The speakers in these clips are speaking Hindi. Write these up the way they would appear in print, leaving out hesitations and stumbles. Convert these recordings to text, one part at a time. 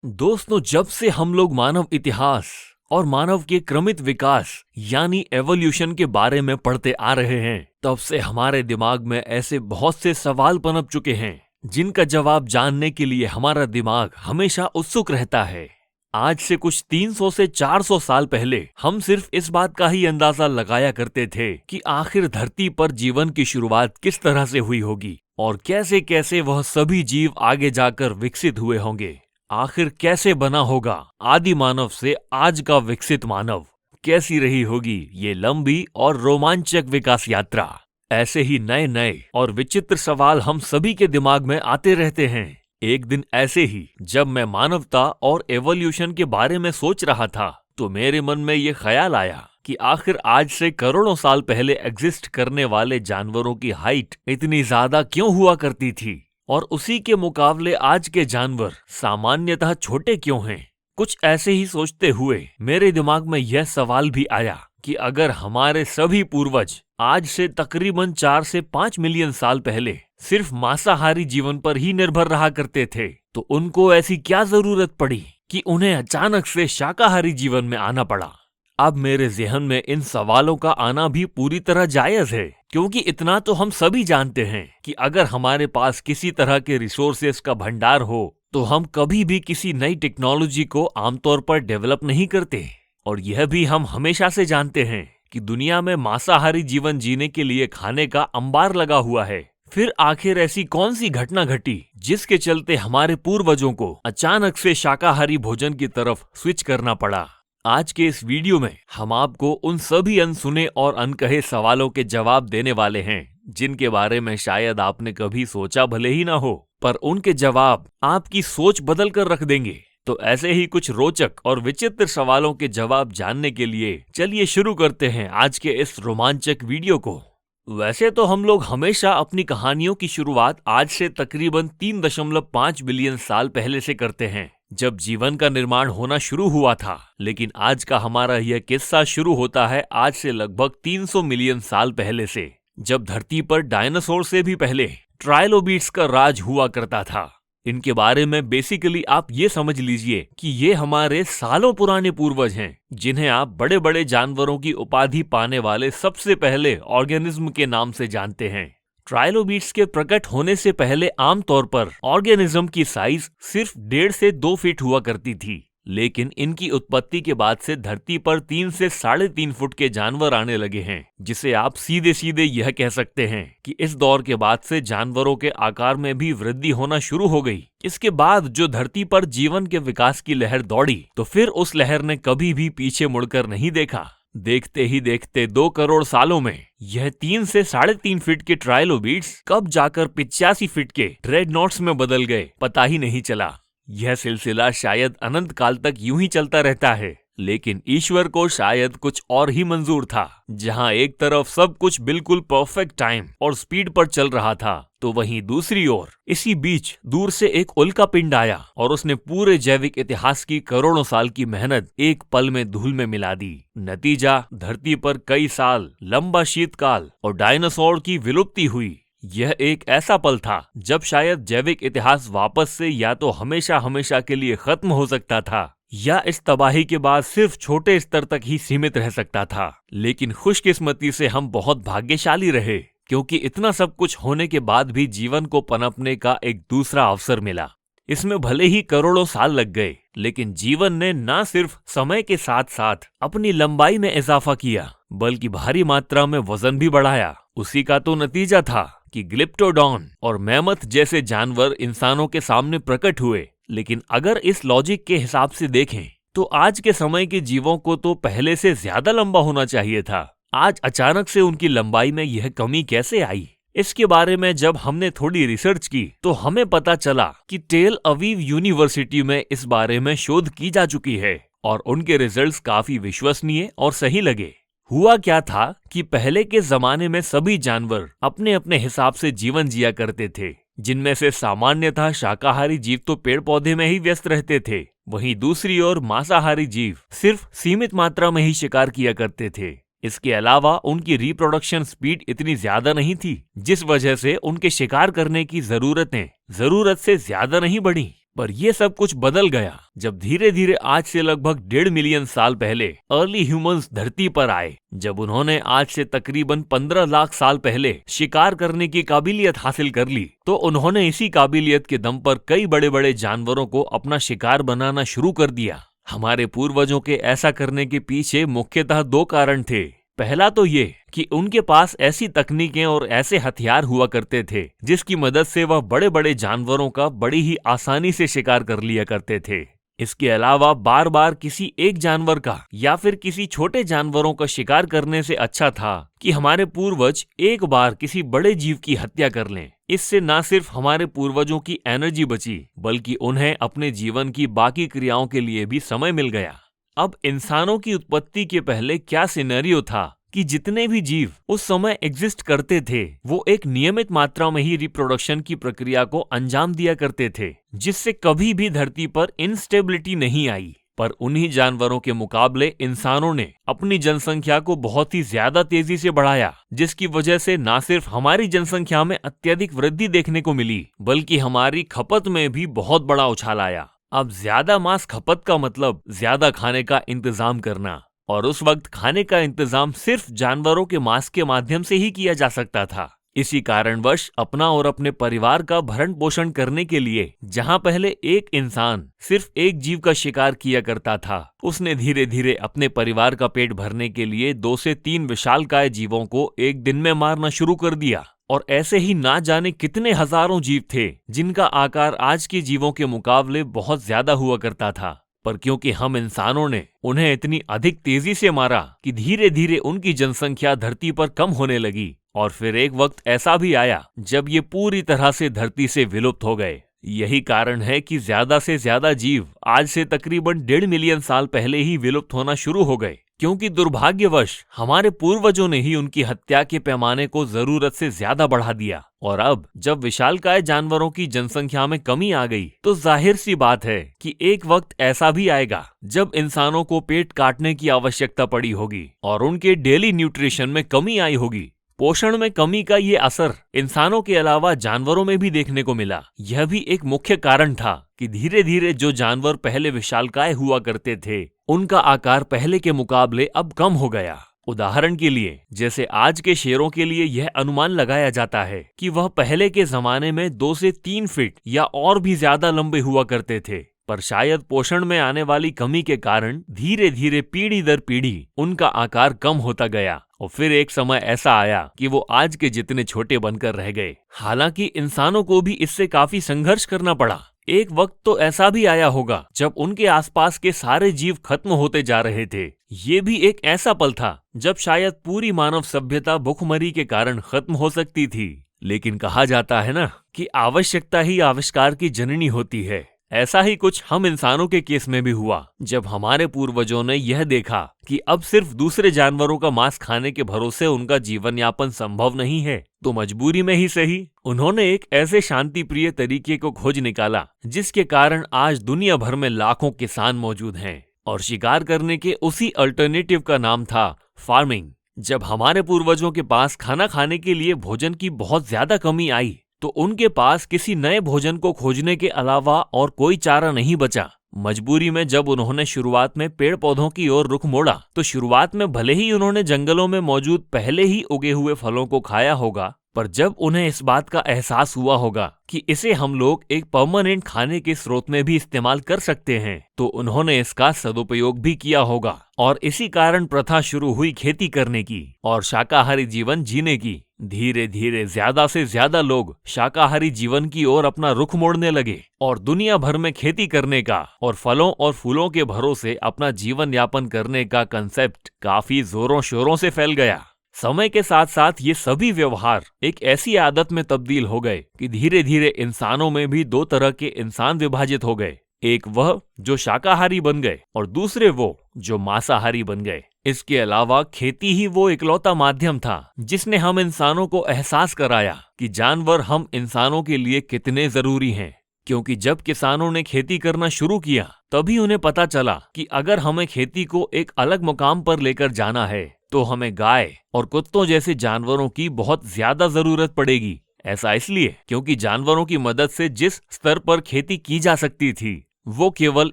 दोस्तों, जब से हम लोग मानव इतिहास और मानव के क्रमित विकास यानी एवोल्यूशन के बारे में पढ़ते आ रहे हैं, तब से हमारे दिमाग में ऐसे बहुत से सवाल पनप चुके हैं जिनका जवाब जानने के लिए हमारा दिमाग हमेशा उत्सुक रहता है। आज से कुछ 300 से 400 साल पहले हम सिर्फ इस बात का ही अंदाजा लगाया करते थे कि आखिर धरती पर जीवन की शुरुआत किस तरह से हुई होगी और कैसे कैसे वह सभी जीव आगे जाकर विकसित हुए होंगे। आखिर कैसे बना होगा आदि मानव से आज का विकसित मानव, कैसी रही होगी ये लंबी और रोमांचक विकास यात्रा। ऐसे ही नए नए और विचित्र सवाल हम सभी के दिमाग में आते रहते हैं। एक दिन ऐसे ही जब मैं मानवता और एवोल्यूशन के बारे में सोच रहा था, तो मेरे मन में ये ख्याल आया कि आखिर आज से करोड़ों साल पहले एग्जिस्ट करने वाले जानवरों की हाइट इतनी ज्यादा क्यों हुआ करती थी और उसी के मुकाबले आज के जानवर सामान्यतः छोटे क्यों हैं। कुछ ऐसे ही सोचते हुए मेरे दिमाग में यह सवाल भी आया कि अगर हमारे सभी पूर्वज आज से तकरीबन 4 से 5 मिलियन साल पहले सिर्फ मांसाहारी जीवन पर ही निर्भर रहा करते थे, तो उनको ऐसी क्या जरूरत पड़ी कि उन्हें अचानक से शाकाहारी जीवन में आना पड़ा। अब मेरे ज़हन में इन सवालों का आना भी पूरी तरह जायज है, क्योंकि इतना तो हम सभी जानते हैं कि अगर हमारे पास किसी तरह के रिसोर्सेस का भंडार हो तो हम कभी भी किसी नई टेक्नोलॉजी को आमतौर पर डेवलप नहीं करते। और यह भी हम हमेशा से जानते हैं कि दुनिया में मांसाहारी जीवन जीने के लिए खाने का अंबार लगा हुआ है। फिर आखिर ऐसी कौन सी घटना घटी जिसके चलते हमारे पूर्वजों को अचानक से शाकाहारी भोजन की तरफ स्विच करना पड़ा। आज के इस वीडियो में हम आपको उन सभी अनसुने और अनकहे सवालों के जवाब देने वाले हैं जिनके बारे में शायद आपने कभी सोचा भले ही ना हो, पर उनके जवाब आपकी सोच बदल कर रख देंगे। तो ऐसे ही कुछ रोचक और विचित्र सवालों के जवाब जानने के लिए चलिए शुरू करते हैं आज के इस रोमांचक वीडियो को। वैसे तो हम लोग हमेशा अपनी कहानियों की शुरुआत आज से तकरीबन 3.5 बिलियन साल पहले से करते हैं, जब जीवन का निर्माण होना शुरू हुआ था। लेकिन आज का हमारा यह किस्सा शुरू होता है आज से लगभग 300 मिलियन साल पहले से, जब धरती पर डायनासोर से भी पहले ट्राइलोबिट्स का राज हुआ करता था। इनके बारे में बेसिकली आप ये समझ लीजिए कि ये हमारे सालों पुराने पूर्वज हैं, जिन्हें आप बड़े बड़े जानवरों की उपाधि पाने वाले सबसे पहले ऑर्गेनिज्म के नाम से जानते हैं। ट्राइलोबिट्स के प्रकट होने से पहले आमतौर पर ऑर्गेनिज्म की साइज सिर्फ 1.5 से 2 फीट हुआ करती थी, लेकिन इनकी उत्पत्ति के बाद से धरती पर 3 से 3.5 फुट के जानवर आने लगे हैं, जिसे आप सीधे सीधे यह कह सकते हैं कि इस दौर के बाद से जानवरों के आकार में भी वृद्धि होना शुरू हो गई। इसके बाद जो धरती पर जीवन के विकास की लहर दौड़ी, तो फिर उस लहर ने कभी भी पीछे मुड़कर नहीं देखा। देखते ही देखते 2 करोड़ सालों में यह 3 से 3.5 फीट के ट्राइलोबिट्स कब जाकर 85 फीट के ड्रेडनॉट्स में बदल गए, पता ही नहीं चला। यह सिलसिला शायद अनंत काल तक यूं ही चलता रहता है, लेकिन ईश्वर को शायद कुछ और ही मंजूर था। जहां एक तरफ सब कुछ बिल्कुल परफेक्ट टाइम और स्पीड पर चल रहा था, तो वहीं दूसरी ओर इसी बीच दूर से एक उल्का पिंड आया और उसने पूरे जैविक इतिहास की करोड़ों साल की मेहनत एक पल में धूल में मिला दी। नतीजा, धरती पर कई साल लंबा शीतकाल और डायनासोर की विलुप्ति हुई। यह एक ऐसा पल था जब शायद जैविक इतिहास वापस से या तो हमेशा हमेशा के लिए खत्म हो सकता था, या इस तबाही के बाद सिर्फ छोटे स्तर तक ही सीमित रह सकता था। लेकिन खुशकिस्मती से हम बहुत भाग्यशाली रहे, क्योंकि इतना सब कुछ होने के बाद भी जीवन को पनपने का एक दूसरा अवसर मिला। इसमें भले ही करोड़ों साल लग गए, लेकिन जीवन ने न सिर्फ समय के साथ साथ अपनी लंबाई में इजाफा किया, बल्कि भारी मात्रा में वजन भी बढ़ाया। उसी का तो नतीजा था कि ग्लिप्टोडॉन और मैमथ जैसे जानवर इंसानों के सामने प्रकट हुए। लेकिन अगर इस लॉजिक के हिसाब से देखें, तो आज के समय के जीवों को तो पहले से ज्यादा लंबा होना चाहिए था। आज अचानक से उनकी लंबाई में यह कमी कैसे आई? इसके बारे में जब हमने थोड़ी रिसर्च की, तो हमें पता चला कि टेल अवीव यूनिवर्सिटी में इस बारे में शोध की जा चुकी है और उनके रिजल्ट्स काफी विश्वसनीय और सही लगे। हुआ क्या था कि पहले के जमाने में सभी जानवर अपने अपने हिसाब से जीवन जिया करते थे, जिनमें से सामान्यतः शाकाहारी जीव तो पेड़ पौधे में ही व्यस्त रहते थे। वहीं दूसरी ओर मांसाहारी जीव सिर्फ सीमित मात्रा में ही शिकार किया करते थे। इसके अलावा उनकी रिप्रोडक्शन स्पीड इतनी ज्यादा नहीं थी, जिस वजह से उनके शिकार करने की जरूरत से ज्यादा नहीं बढ़ी। पर यह सब कुछ बदल गया जब धीरे धीरे आज से लगभग 1.5 मिलियन साल पहले अर्ली ह्यूमंस धरती पर आए। जब उन्होंने आज से तकरीबन 15 लाख साल पहले शिकार करने की काबिलियत हासिल कर ली, तो उन्होंने इसी काबिलियत के दम पर कई बड़े बड़े जानवरों को अपना शिकार बनाना शुरू कर दिया। हमारे पूर्वजों के ऐसा करने के पीछे मुख्यतः 2 कारण थे। पहला तो ये कि उनके पास ऐसी तकनीकें और ऐसे हथियार हुआ करते थे जिसकी मदद से वह बड़े बड़े जानवरों का बड़ी ही आसानी से शिकार कर लिया करते थे। इसके अलावा बार बार किसी एक जानवर का या फिर किसी छोटे जानवरों का शिकार करने से अच्छा था कि हमारे पूर्वज एक बार किसी बड़े जीव की हत्या कर लें। इससे न सिर्फ हमारे पूर्वजों की एनर्जी बची, बल्कि उन्हें अपने जीवन की बाकी क्रियाओं के लिए भी समय मिल गया। अब इंसानों की उत्पत्ति के पहले क्या सिनेरियो था कि जितने भी जीव उस समय एग्जिस्ट करते थे वो एक नियमित मात्रा में ही रिप्रोडक्शन की प्रक्रिया को अंजाम दिया करते थे, जिससे कभी भी धरती पर इंस्टेबिलिटी नहीं आई। पर उन्हीं जानवरों के मुकाबले इंसानों ने अपनी जनसंख्या को बहुत ही ज्यादा तेजी से बढ़ाया, जिसकी वजह से न सिर्फ हमारी जनसंख्या में अत्यधिक वृद्धि देखने को मिली, बल्कि हमारी खपत में भी बहुत बड़ा उछाल आया। अब ज्यादा मांस खपत का मतलब ज्यादा खाने का इंतजाम करना, और उस वक्त खाने का इंतजाम सिर्फ जानवरों के मांस के माध्यम से ही किया जा सकता था। इसी कारणवश अपना और अपने परिवार का भरण पोषण करने के लिए जहां पहले एक इंसान सिर्फ एक जीव का शिकार किया करता था, उसने धीरे धीरे अपने परिवार का पेट भरने के लिए 2 से 3 विशालकाय जीवों को एक दिन में मारना शुरू कर दिया। और ऐसे ही ना जाने कितने हजारों जीव थे जिनका आकार आज के जीवों के मुकाबले बहुत ज्यादा हुआ करता था। पर क्योंकि हम इंसानों ने उन्हें इतनी अधिक तेजी से मारा कि धीरे धीरे उनकी जनसंख्या धरती पर कम होने लगी, और फिर एक वक्त ऐसा भी आया जब ये पूरी तरह से धरती से विलुप्त हो गए। यही कारण है कि ज्यादा से ज्यादा जीव आज से तकरीबन 1.5 मिलियन साल पहले ही विलुप्त होना शुरू हो गए, क्योंकि दुर्भाग्यवश हमारे पूर्वजों ने ही उनकी हत्या के पैमाने को जरूरत से ज्यादा बढ़ा दिया। और अब जब विशालकाय जानवरों की जनसंख्या में कमी आ गई, तो जाहिर सी बात है कि एक वक्त ऐसा भी आएगा जब इंसानों को पेट काटने की आवश्यकता पड़ी होगी और उनके डेली न्यूट्रिशन में कमी आई होगी। पोषण में कमी का ये असर इंसानों के अलावा जानवरों में भी देखने को मिला। यह भी एक मुख्य कारण था कि धीरे धीरे जो जानवर पहले विशालकाय हुआ करते थे, उनका आकार पहले के मुकाबले अब कम हो गया। उदाहरण के लिए जैसे आज के शेरों के लिए यह अनुमान लगाया जाता है कि वह पहले के जमाने में 2 से 3 फीट या और भी ज्यादा लंबे हुआ करते थे, पर शायद पोषण में आने वाली कमी के कारण धीरे धीरे पीढ़ी दर पीढ़ी उनका आकार कम होता गया, और फिर एक समय ऐसा आया कि वो आज के जितने छोटे बनकर रह गए। हालांकि इंसानों को भी इससे काफी संघर्ष करना पड़ा। एक वक्त तो ऐसा भी आया होगा जब उनके आसपास के सारे जीव खत्म होते जा रहे थे। ये भी एक ऐसा पल था जब शायद पूरी मानव सभ्यता भुखमरी के कारण खत्म हो सकती थी। लेकिन कहा जाता है ना कि आवश्यकता ही आविष्कार की जननी होती है। ऐसा ही कुछ हम इंसानों के केस में भी हुआ, जब हमारे पूर्वजों ने यह देखा कि अब सिर्फ दूसरे जानवरों का मांस खाने के भरोसे उनका जीवन यापन संभव नहीं है, तो मजबूरी में ही सही उन्होंने एक ऐसे शांति प्रिय तरीके को खोज निकाला जिसके कारण आज दुनिया भर में लाखों किसान मौजूद हैं। और शिकार करने के उसी अल्टरनेटिव का नाम था फार्मिंग। जब हमारे पूर्वजों के पास खाना खाने के लिए भोजन की बहुत ज्यादा कमी आई, तो उनके पास किसी नए भोजन को खोजने के अलावा और कोई चारा नहीं बचा। मजबूरी में जब उन्होंने शुरुआत में पेड़ पौधों की ओर रुख मोड़ा, तो शुरुआत में भले ही उन्होंने जंगलों में मौजूद पहले ही उगे हुए फलों को खाया होगा, पर जब उन्हें इस बात का एहसास हुआ होगा कि इसे हम लोग एक परमानेंट खाने के स्रोत में भी इस्तेमाल कर सकते हैं, तो उन्होंने इसका सदुपयोग भी किया होगा। और इसी कारण प्रथा शुरू हुई खेती करने की और शाकाहारी जीवन जीने की। धीरे धीरे ज्यादा से ज्यादा लोग शाकाहारी जीवन की ओर अपना रुख मोड़ने लगे और दुनिया भर में खेती करने का और फलों और फूलों के भरोसे अपना जीवन यापन करने का कंसेप्ट काफी जोरों शोरों से फैल गया। समय के साथ साथ ये सभी व्यवहार एक ऐसी आदत में तब्दील हो गए कि धीरे धीरे इंसानों में भी 2 तरह के इंसान विभाजित हो गए। एक वह जो शाकाहारी बन गए और दूसरे वो जो मांसाहारी बन गए। इसके अलावा खेती ही वो इकलौता माध्यम था जिसने हम इंसानों को एहसास कराया कि जानवर हम इंसानों के लिए कितने जरूरी हैं। क्योंकि जब किसानों ने खेती करना शुरू किया, तभी उन्हें पता चला कि अगर हमें खेती को एक अलग मुकाम पर लेकर जाना है, तो हमें गाय और कुत्तों जैसे जानवरों की बहुत ज्यादा जरूरत पड़ेगी। ऐसा इसलिए क्योंकि जानवरों की मदद से जिस स्तर पर खेती की जा सकती थी, वो केवल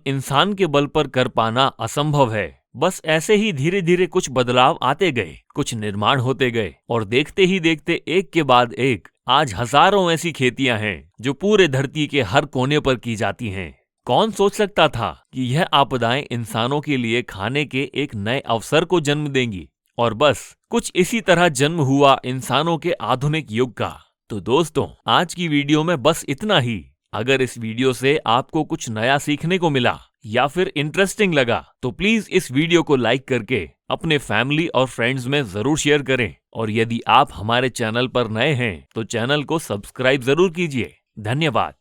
इंसान के बल पर कर पाना असंभव है। बस ऐसे ही धीरे धीरे कुछ बदलाव आते गए, कुछ निर्माण होते गए और देखते ही देखते एक के बाद एक आज हजारों ऐसी खेतियां हैं जो पूरे धरती के हर कोने पर की जाती हैं। कौन सोच सकता था कि यह आपदाएं इंसानों के लिए खाने के एक नए अवसर को जन्म देंगी। और बस कुछ इसी तरह जन्म हुआ इंसानों के आधुनिक युग का। तो दोस्तों, आज की वीडियो में बस इतना ही। अगर इस वीडियो से आपको कुछ नया सीखने को मिला या फिर इंटरेस्टिंग लगा तो प्लीज इस वीडियो को लाइक करके अपने फैमिली और फ्रेंड्स में जरूर शेयर करें। और यदि आप हमारे चैनल पर नए हैं तो चैनल को सब्सक्राइब जरूर कीजिए। धन्यवाद।